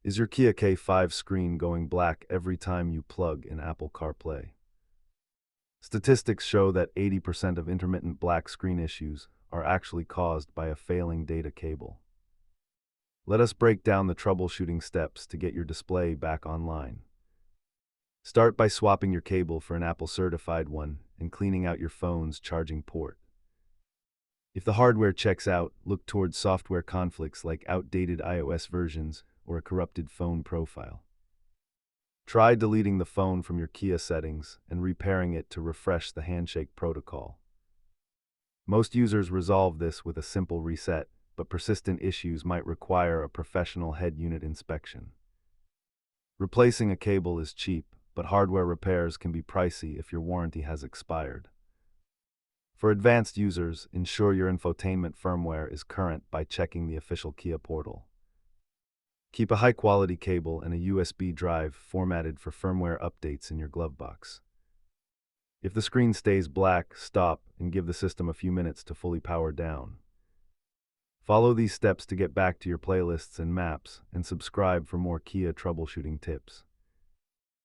Is your Kia K5 screen going black every time you plug in Apple CarPlay? Statistics show that 80% of intermittent black screen issues are actually caused by a failing data cable. Let us break down the troubleshooting steps to get your display back online. Start by swapping your cable for an Apple-certified one and cleaning out your phone's charging port. If the hardware checks out, look towards software conflicts like outdated iOS versions or a corrupted phone profile. Try deleting the phone from your Kia settings and repairing it to refresh the handshake protocol. Most users resolve this with a simple reset, but persistent issues might require a professional head unit inspection. Replacing a cable is cheap, but hardware repairs can be pricey if your warranty has expired. For advanced users, ensure your infotainment firmware is current by checking the official Kia portal. Keep a high-quality cable and a USB drive formatted for firmware updates in your glove box. If the screen stays black, stop and give the system a few minutes to fully power down. Follow these steps to get back to your playlists and maps, and subscribe for more Kia troubleshooting tips.